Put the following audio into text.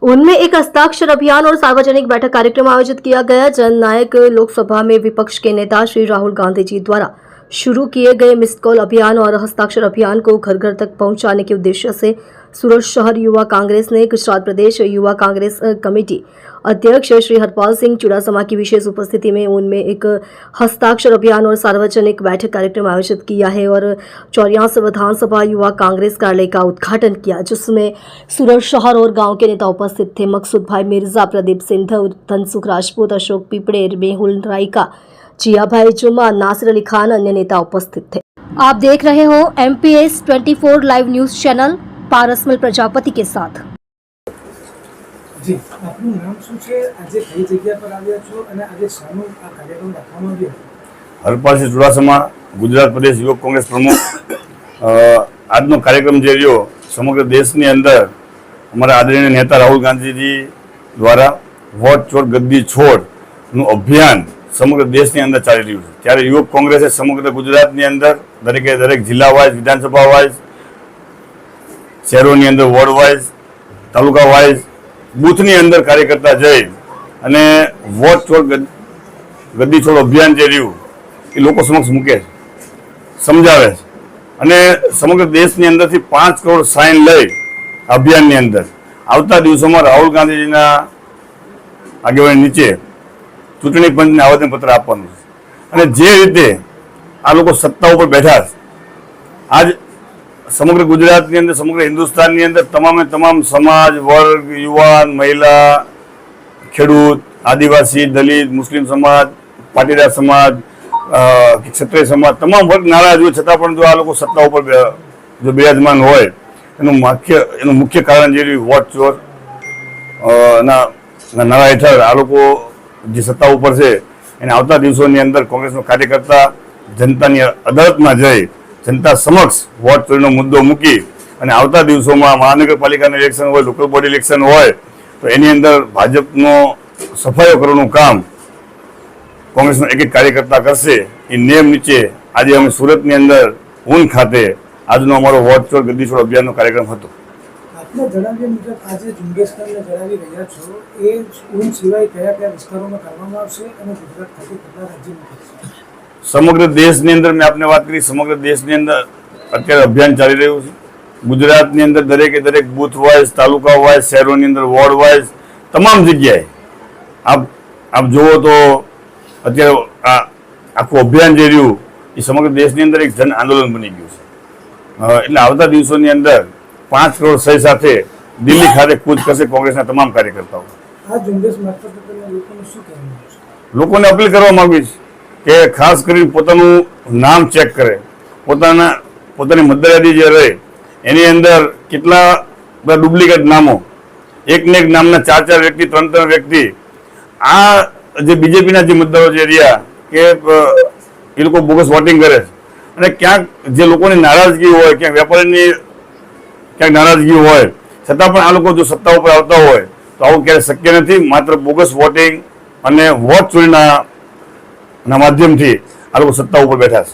उनमें एक हस्ताक्षर अभियान और सार्वजनिक बैठक कार्यक्रम आयोजित किया गया। जननायक लोकसभा में विपक्ष के नेता श्री राहुल गांधी जी द्वारा शुरू किए गए मिस्ड कॉल अभियान और हस्ताक्षर अभियान को घर घर तक पहुंचाने के उद्देश्य से सूरत शहर युवा कांग्रेस ने गुजरात प्रदेश युवा कांग्रेस कमेटी अध्यक्ष श्री हरपाल सिंह चुड़ासमा की विशेष उपस्थिति में उनमें एक हस्ताक्षर अभियान और सार्वजनिक बैठक कार्यक्रम आयोजित किया है और 84 विधानसभा युवा कांग्रेस कार्यालय का उद्घाटन किया, जिसमें सूरत शहर और गांव के नेता उपस्थित थे। मकसूद भाई मिर्जा, प्रदीप सिंधव, धनसुख राजपूत, अशोक पीपड़े, मेहुल रायका, जिया भाई जुमा, नासिर अली खान, अन्य नेता उपस्थित थे। आप देख रहे हो MPS 24 live news channel Parasmal Prajapati के साथ। जी, आपનું નામ શું છે? આજે કઈ જગ્યા પર આવ્યા છો અને આજે શાનો આ કાર્યક્રમ રાખવામાં આવ્યો? હરપાલસિંહ ચુડાસમા, ગુજરાત પ્રદેશ યુવક કોંગ્રેસ પ્રમુખ। આજનો કાર્યક્રમ જે રહ્યો સમગ્ર દેશની અંદર અમારા આદરણીય નેતા રાહુલ ગાંધીજી દ્વારા વોટ ચોર ગદ્દી છોડનું અભિયાન સમગ્ર દેશની અંદર ચાલી રહ્યું છે। ત્યારે યુવક કોંગ્રેસે સમગ્ર ગુજરાતની અંદર દરેકે દરેક જિલ્લા વાઇઝ, વિધાનસભા વાઇઝ, શહેરોની અંદર વોર્ડ વાઇઝ, તાલુકા વાઇઝ, બૂથની અંદર કાર્યકર્તા જઈ અને વોટ ચોર ગદ્દી છોડ અભિયાન જે રહ્યું એ લોકો સમક્ષ મૂકે છે, સમજાવે છે અને સમગ્ર દેશની અંદરથી 5 કરોડ સાઇન લઈ અભિયાનની અંદર આવતા દિવસોમાં રાહુલ ગાંધીજીના આગેવાની નીચે ચૂંટણી પંચને આવેદનપત્ર આપવાનું છે અને જે રીતે આ લોકો સત્તા ઉપર બેઠા છે, આજ સમગ્ર ગુજરાતની અંદર, સમગ્ર હિન્દુસ્તાનની અંદર તમામે તમામ સમાજ, વર્ગ, યુવાન, મહિલા, ખેડૂત, આદિવાસી, દલિત, મુસ્લિમ સમાજ, પાટીદાર સમાજ, ક્ષત્રિય સમાજ, તમામ વર્ગ નારાજ હોય છતાં પણ જો આ લોકો સત્તા ઉપર જો બિરાજમાન હોય એનું મુખ્ય કારણ જે રહ્યું વોટ ચોર ના નારા હેઠળ આ લોકો જે સત્તા ઉપર છે એને આવતા દિવસોની અંદર કોંગ્રેસનો કાર્યકર્તા જનતાની અદાલતમાં જઈ જનતા સમક્ષ વોટ ચોરીનો મુદ્દો મૂકી અને આવતા દિવસોમાં મહાનગરપાલિકાનું ઇલેક્શન હોય, લોકલ બોડી ઇલેક્શન હોય તો એની અંદર ભાજપનો સફાયો કરવાનું કામ કોંગ્રેસનો એક એક કાર્યકર્તા કરશે। એ નિયમ નીચે આજે અમે સુરતની અંદર ઊન ખાતે આજનો અમારો વોટ ચોર ગદ્દી છોડ અભિયાનનો કાર્યક્રમ હતો। આપને જણાવ્યા મુજબ આજે ઝુંબેશ કરીને જણાવી રહ્યા છો એ ઊન સિવાય કયા કયા વિસ્તારોમાં કરવામાં આવશે અને ગુજરાત ખાતે કેટલા રાજ્યમાં થશે? સમગ્ર દેશની અંદર મેં આપને વાત કરી, સમગ્ર દેશની અંદર અત્યારે અભિયાન ચાલી રહ્યું છે। ગુજરાતની અંદર દરેકે દરેક બૂથ વાઇઝ, તાલુકા વાઇઝ, શહેરોની અંદર વોર્ડ વાઇઝ તમામ જગ્યાએ આપ જુઓ તો અત્યારે આ આખું અભિયાન જે રહ્યું એ સમગ્ર દેશની અંદર એક જન આંદોલન બની ગયું છે। એટલે આવતા દિવસોની અંદર 5 કરોડ સહી સાથે દિલ્હી ખાતે કૂચ કરશે કોંગ્રેસના તમામ કાર્યકર્તાઓ। આ ઝુંબેશ મારફતે લોકોને શું કહેવાનું છે? લોકોને અપીલ કરવા માંગુ છું કે ખાસ કરીને પોતાનું નામ ચેક કરે, પોતાની મતદાર યાદી જે રહે એની અંદર કેટલા બધા ડુપ્લિકેટ નામો, એકને એક નામના 4 વ્યક્તિ, 3 વ્યક્તિ, આ જે બીજેપીના જે મતદારો જે રહ્યા કે એ લોકો બોગસ વોટિંગ કરે છે અને ક્યાંક જે લોકોની નારાજગી હોય, ક્યાંક વેપારીની ક્યાંક નારાજગી હોય છતાં પણ આ લોકો જો સત્તા ઉપર આવતા હોય તો આવું ક્યારેય શક્ય નથી। માત્ર બોગસ વોટિંગ અને વોટ ચોરીના માધ્યમથી આ લોકો સત્તા ઉપર બેઠા છે।